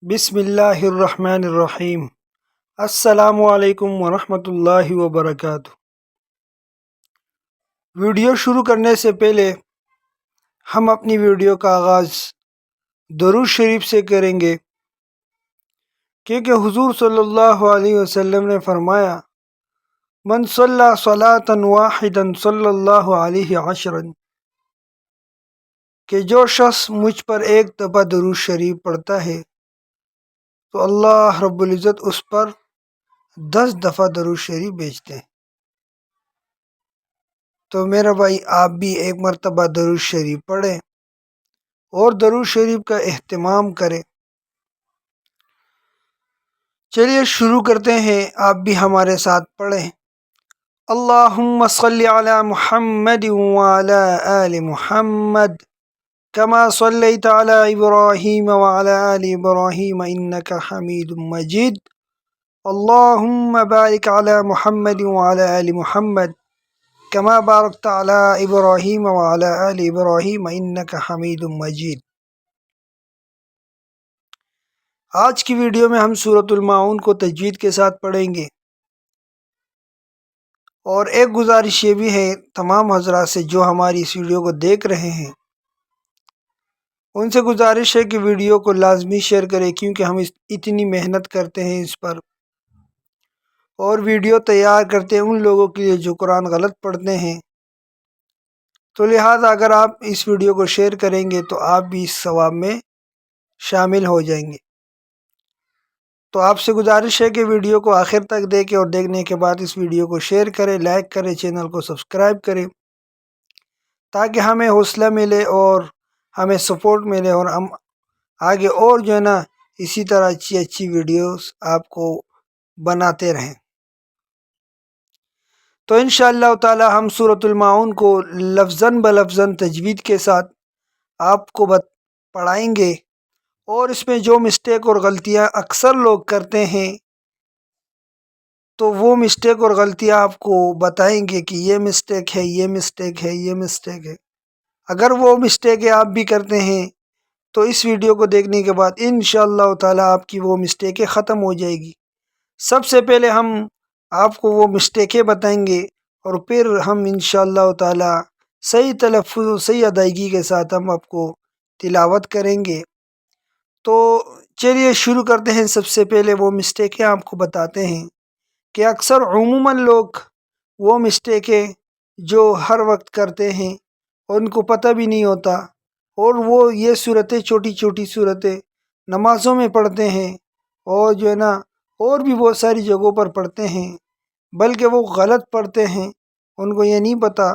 بسم اللہ الرحمن الرحیم۔ السلام علیکم ورحمۃ اللہ وبرکاتہ۔ ویڈیو شروع کرنے سے پہلے ہم اپنی ویڈیو کا آغاز درود شریف سے کریں گے، کیونکہ حضور صلی اللہ علیہ وسلم نے فرمایا، من صلی صلاۃ واحدا صلی اللہ علیہ عشرا، کہ جو شخص مجھ پر ایک دفعہ درود شریف پڑھتا ہے تو اللہ رب العزت اس پر 10 دفعہ درود شریف بھیجتے ہیں۔ تو میرا بھائی آپ بھی ایک مرتبہ درود شریف پڑھیں اور درود شریف کا اہتمام کریں۔ چلیے شروع کرتے ہیں، آپ بھی ہمارے ساتھ پڑھیں۔ اللہم صلی علی محمد وعلی آل محمد کما صلیت علی ابراہیم وعلی آل ابراہیم انک حمید مجید۔ اللہم بارک علی محمد وعلی آل محمد کما بارکت علی ابراہیم وعلی آل ابراہیم انک حمید مجید۔ آج کی ویڈیو میں ہم سورۃ الماعون کو تجوید کے ساتھ پڑھیں گے، اور ایک گزارش یہ بھی ہے تمام حضرات سے جو ہماری اس ویڈیو کو دیکھ رہے ہیں، ان سے گزارش ہے کہ ویڈیو کو لازمی شیئر کریں، کیونکہ ہم اتنی محنت کرتے ہیں اس پر، اور ویڈیو تیار کرتے ہیں ان لوگوں کے لیے جو قرآن غلط پڑھتے ہیں، تو لہٰذا اگر آپ اس ویڈیو کو شیئر کریں گے تو آپ بھی اس ثواب میں شامل ہو جائیں گے۔ تو آپ سے گزارش ہے کہ ویڈیو کو آخر تک دیکھیں، اور دیکھنے کے بعد اس ویڈیو کو شیئر کریں، لائک کریں، چینل کو سبسکرائب کریں، تاکہ ہمیں حوصلہ ملے اور ہمیں سپورٹ ملے، اور ہم آگے اور جو ہے نا اسی طرح اچھی اچھی ویڈیوز آپ کو بناتے رہیں۔ تو انشاءاللہ تعالی ہم سورۃ الماعون کو لفظاً بلفظاً تجوید کے ساتھ آپ کو پڑھائیں گے، اور اس میں جو مسٹیک اور غلطیاں اکثر لوگ کرتے ہیں تو وہ مسٹیک اور غلطیاں آپ کو بتائیں گے کہ یہ مسٹیک ہے، یہ مسٹیک ہے، یہ مسٹیک ہے۔ اگر وہ مسٹیکیں آپ بھی کرتے ہیں تو اس ویڈیو کو دیکھنے کے بعد انشاءاللہ تعالی آپ کی وہ مسٹیکیں ختم ہو جائے گی۔ سب سے پہلے ہم آپ کو وہ مسٹیکیں بتائیں گے، اور پھر ہم انشاءاللہ تعالی صحیح تلفظ و صحیح ادائیگی کے ساتھ ہم آپ کو تلاوت کریں گے۔ تو چلیے شروع کرتے ہیں۔ سب سے پہلے وہ مسٹیکیں آپ کو بتاتے ہیں کہ اکثر عموماً لوگ وہ مسٹیکیں جو ہر وقت کرتے ہیں اور ان کو پتہ بھی نہیں ہوتا، اور وہ یہ صورتیں چھوٹی چھوٹی صورتیں نمازوں میں پڑھتے ہیں، اور جو ہے نا اور بھی بہت ساری جگہوں پر پڑھتے ہیں، بلکہ وہ غلط پڑھتے ہیں، ان کو یہ نہیں پتہ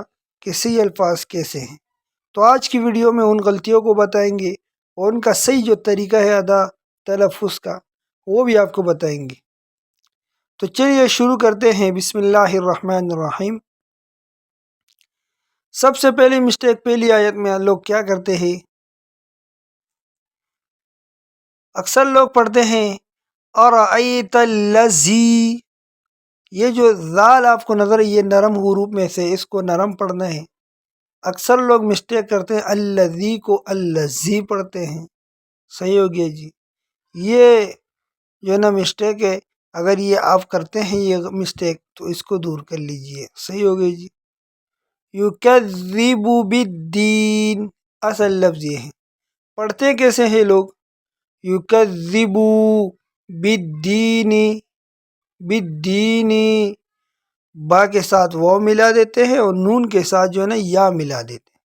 کہ صحیح الفاظ کیسے ہیں۔ تو آج کی ویڈیو میں ان غلطیوں کو بتائیں گے، اور ان کا صحیح جو طریقہ ہے ادا تلفظ کا وہ بھی آپ کو بتائیں گے۔ تو چلیے شروع کرتے ہیں۔ بسم اللہ الرحمن الرحیم۔ سب سے پہلی مسٹیک پہلی آیت میں لوگ کیا کرتے ہیں، اکثر لوگ پڑھتے ہیں ارأیت الذی، یہ جو ذال آپ کو نظر ہے یہ نرم حروف میں سے اس کو نرم پڑھنا ہے۔ اکثر لوگ مسٹیک کرتے ہیں الذی کو الذی پڑھتے ہیں۔ صحیح ہو گیا جی؟ یہ جو ہے نا مسٹیک ہے، اگر یہ آپ کرتے ہیں یہ مسٹیک تو اس کو دور کر لیجئے۔ صحیح ہو گئی جی؟ یکذب بالدین، اصل لفظ یہ ہے۔ پڑھتے کیسے ہیں لوگ؟ یکذب بالدین، بالدین، با کے ساتھ واو ملا دیتے ہیں، اور نون کے ساتھ جو ہے نا یا ملا دیتے ہیں۔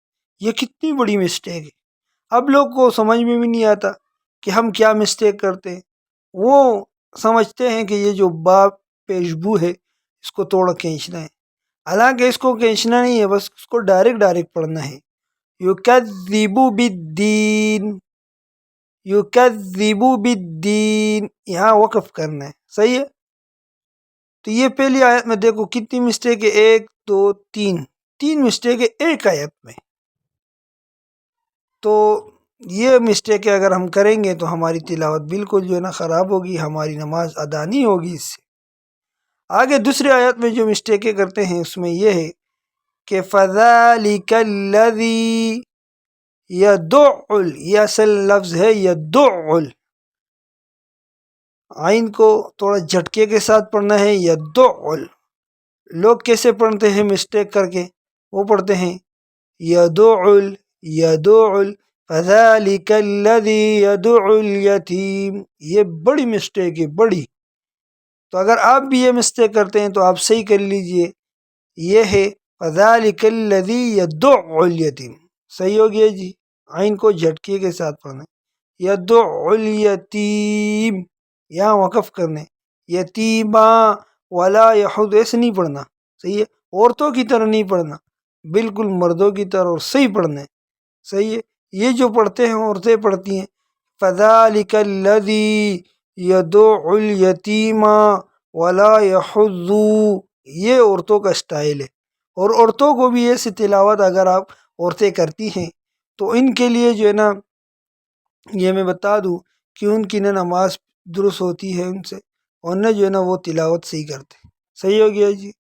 یہ کتنی بڑی مسٹیک ہے، اب لوگ کو سمجھ میں بھی نہیں آتا کہ ہم کیا مسٹیک کرتے ہیں۔ وہ سمجھتے ہیں کہ یہ جو با پیشبو ہے اس کو توڑ کھینچنا ہے، حالانکہ اس کو کھینچنا نہیں ہے، بس اس کو ڈائریکٹ پڑھنا ہے۔ یکذب بالدین، یکذب بالدین، یہاں وقف کرنا ہے۔ صحیح ہے؟ تو یہ پہلی آیت میں دیکھو کتنی مسٹیک ہے، 1 2 3، 3 مسٹیک ہے ایک آیت میں۔ تو یہ مسٹیکیں اگر ہم کریں گے تو ہماری تلاوت بالکل جو ہے نا خراب ہوگی، ہماری نماز ادا نہیں ہوگی اس سے۔ آگے دوسری آیت میں جو مسٹیکیں کرتے ہیں اس میں یہ ہے کہ فَذَلِكَ الَّذِي يَدُعُّ، یہ اصل لفظ ہے یدعُّ، عین کو تھوڑا جھٹکے کے ساتھ پڑھنا ہے، یدعل۔ لوگ کیسے پڑھتے ہیں مسٹیک کر کے؟ وہ پڑھتے ہیں یدعل یدعل، فذلک الذی یدعو الیتیم۔ یہ بڑی مسٹیک ہے، بڑی۔ تو اگر آپ بھی یہ مسٹیک کرتے ہیں تو آپ صحیح کر لیجئے، یہ ہے فذلک الذی یدعو الیتیم۔ صحیح ہو گیا جی؟ عین کو جھٹکے کے ساتھ پڑھنا ہے، یدعو الیتیم، یہاں وقف کرنے، یتیما ولا یحض، ایسے نہیں پڑھنا، صحیح ہے؟ عورتوں کی طرح نہیں پڑھنا، بالکل مردوں کی طرح، اور صحیح پڑھنا ہے، صحیح ہے؟ یہ جو پڑھتے ہیں عورتیں پڑھتی ہیں فذلک الذی یدعو الیتیم ولا یحض، یہ عورتوں کا اسٹائل ہے۔ اور عورتوں کو بھی ایسی تلاوت اگر آپ عورتیں کرتی ہیں تو ان کے لیے جو ہے نا، یہ میں بتا دوں کہ ان کی نہ نماز درست ہوتی ہے ان سے، اور نہ جو ہے نا وہ تلاوت صحیح کرتے۔ صحیح ہو گیا جی؟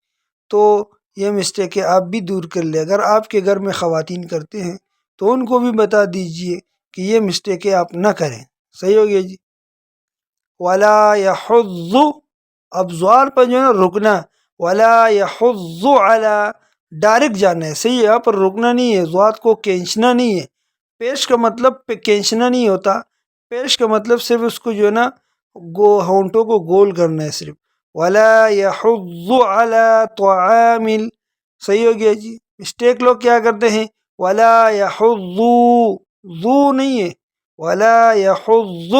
تو یہ مسٹیک آپ بھی دور کر لیں۔ اگر آپ کے گھر میں خواتین کرتے ہیں تو ان کو بھی بتا دیجئے کہ یہ مسٹیکیں آپ نہ کریں۔ صحیح ہو گیا جی؟ ولا یحض، اب زوار پر جو ہے نا رکنا، ولا یحض علی، ڈائریکٹ جانا ہے، صحیح ہے؟ یہاں پر رکنا نہیں ہے، زوات کو کھینچنا نہیں ہے۔ پیش کا مطلب کھینچنا نہیں ہوتا، پیش کا مطلب صرف اس کو جو ہے نا ہونٹوں کو گول کرنا ہے صرف۔ ولا یحض علی طعام صحیح ہو گیا جی؟ مسٹیک لوگ کیا کرتے ہیں، ولا یحض، ذو نہیں ہے، ولا یحض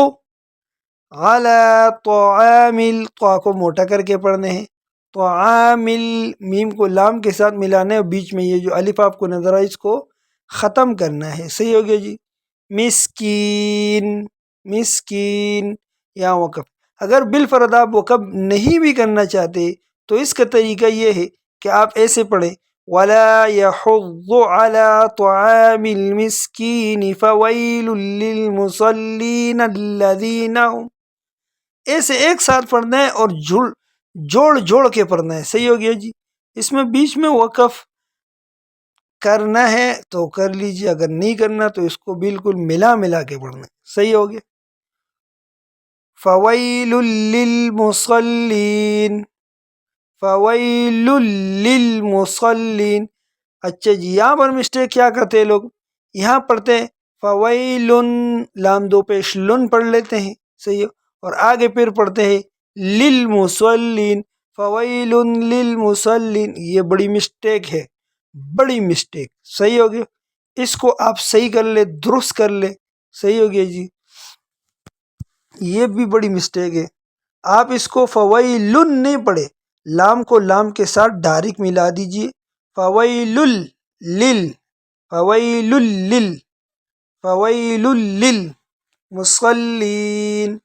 علی طعام، طا کو موٹا کر کے پڑھنے ہیں، طعام، میم کو لام کے ساتھ ملانا ہے، بیچ میں یہ جو الف آپ کو نظر آئے اس کو ختم کرنا ہے۔ صحیح ہو گیا جی؟ مسکین، مسکین، یہاں وقف۔ اگر بالفرد آپ وقف نہیں بھی کرنا چاہتے تو اس کا طریقہ یہ ہے کہ آپ ایسے پڑھیں وَلَا يَحُضُّ عَلَىٰ طَعَامِ الْمِسْكِينِ فَوَيْلٌ لِّلْمُصَلِّينَ الَّذِينَ هُمْ، ایسے ایک ساتھ پڑھنا ہے اور جوڑ جوڑ کے پڑھنا ہے۔ صحیح ہو گیا جی؟ اس میں بیچ میں وقف کرنا ہے تو کر لیجیے، اگر نہیں کرنا تو اس کو بالکل ملا ملا کے پڑھنا ہے۔ صحیح ہو گیا؟ فَوَيْلٌ لِّلْمُصَلِّينَ، فَوَيْلٌ لِّلْمُصَلِّينَ۔ اچھا جی، یہاں پر مسٹیک کیا کرتے ہیں لوگ، یہاں پڑھتے ہیں فَوَيْلٌ، لام دو پیش لن پڑھ لیتے ہیں، صحیح ہے؟ اور آگے پھر پڑھتے ہیں لِلْمُصَلِّينَ، فَوَيْلٌ لِّلْمُصَلِّينَ۔ یہ بڑی مسٹیک ہے، بڑی مسٹیک۔ صحیح ہو گیا؟ اس کو آپ صحیح کر لے، درست کر لے۔ صحیح ہو گیا جی؟ یہ بھی بڑی مسٹیک ہے، آپ اس کو فویلن نہیں پڑھے، لام کو لام کے ساتھ ڈائریکٹ ملا دیجئے، فویل لل، فویل لل، فویل لل مصلین،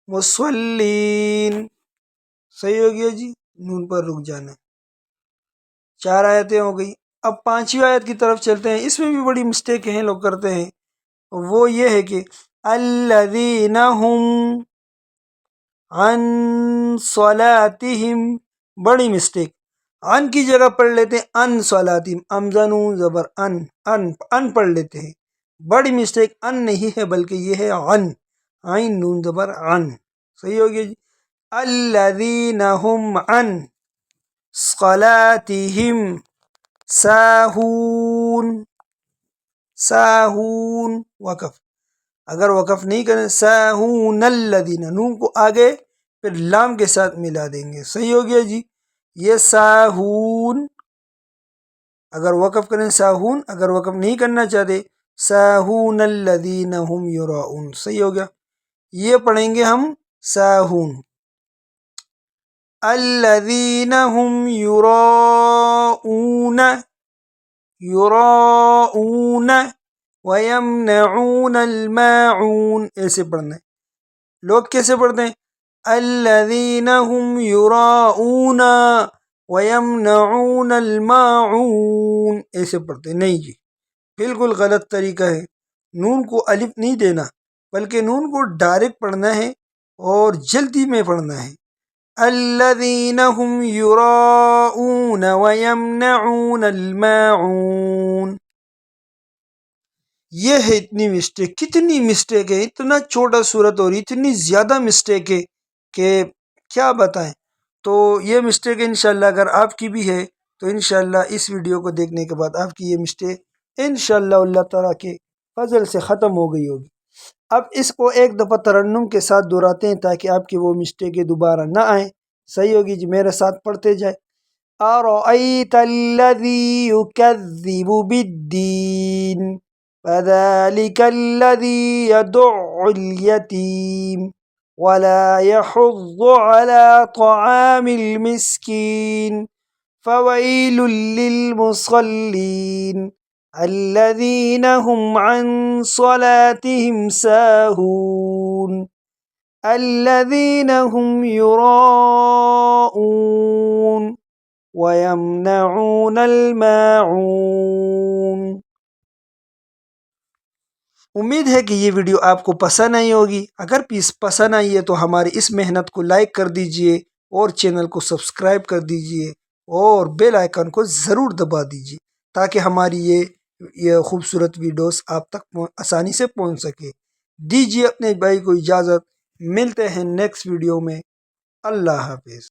مصلین۔ صحیح ہو گیا جی؟ نون پر رک جانا ہے۔ 4 آیتیں ہو گئی، اب 5ویں آیت کی طرف چلتے ہیں۔ اس میں بھی بڑی مسٹیک ہیں لوگ کرتے ہیں، وہ یہ ہے کہ الذین هم عن صلاتہم، بڑی مسٹیک، ان کی جگہ پڑھ لیتے ہیں ان صلاتہم، امزن زبر ان، ان پڑھ لیتے ہیں، بڑی مسٹیک، ان نہیں ہے بلکہ یہ ہے ان، عین نون زبر ان۔ صحیح ہو گیا جی؟ الذین هم عن صلاتہم ساہون، ساہون، وقف۔ اگر وقف نہیں کریں ساہون الذین، نون کو آگے پھر لام کے ساتھ ملا دیں گے۔ صحیح ہو گیا جی؟ یہ ساہون، اگر وقف کریں ساہون، اگر وقف نہیں کرنا چاہتے ساہون الذین هم یراؤون۔ صحیح ہو گیا؟ یہ پڑھیں گے ہم ساہون، الذین هم یراؤون، یراؤون وَيَمْنَعُونَ الْمَاعُونَ، ایسے پڑھنا ہے۔ لوگ کیسے پڑھتے ہیں، الذین هم یراؤون وَيَمْنَعُونَ الْمَاعُونَ، ایسے پڑھتے ہیں، نہیں جی، بالکل غلط طریقہ ہے۔ نون کو الف نہیں دینا بلکہ نون کو ڈائریکٹ پڑھنا ہے اور جلدی میں پڑھنا ہے۔ الذین هم یراؤون وَيَمْنَعُونَ الْمَاعُونَ، یہ ہے اتنی مسٹیک۔ کتنی مسٹیک ہے، اتنا چھوٹا صورت اور اتنی زیادہ مسٹیک ہے کہ کیا بتائیں۔ تو یہ مسٹیک انشاءاللہ اگر آپ کی بھی ہے تو انشاءاللہ اس ویڈیو کو دیکھنے کے بعد آپ کی یہ مسٹیک انشاءاللہ اللہ تعالیٰ کے فضل سے ختم ہو گئی ہوگی۔ اب اس کو ایک دفعہ ترنم کے ساتھ دہراتے ہیں تاکہ آپ کی وہ مسٹیکیں دوبارہ نہ آئیں۔ صحیح ہوگی جی، میرے ساتھ پڑھتے جائیں۔ أَرَأَيْتَ الَّذِي يُكَذِّبُ بِالدِّينِ فَذَلِكَ الَّذِي يَدُعُّ الْيَتِيمَ وَلَا يَحُضُّ عَلَى طَعَامِ الْمِسْكِينِ فَوَيْلٌ لِّلْمُصَلِّينَ الَّذِينَ هُمْ عَن صَلَاتِهِمْ سَاهُونَ الَّذِينَ هُمْ يُرَاءُونَ وَيَمْنَعُونَ الْمَاعُونَ۔ امید ہے کہ یہ ویڈیو آپ کو پسند آئی ہوگی۔ اگر پسند آئی ہے تو ہماری اس محنت کو لائک کر دیجئے اور چینل کو سبسکرائب کر دیجئے اور بیل آئیکن کو ضرور دبا دیجئے تاکہ ہماری یہ خوبصورت ویڈیوز آپ تک آسانی سے پہنچ سکے۔ دیجئے اپنے بھائی کو اجازت، ملتے ہیں نیکسٹ ویڈیو میں۔ اللہ حافظ۔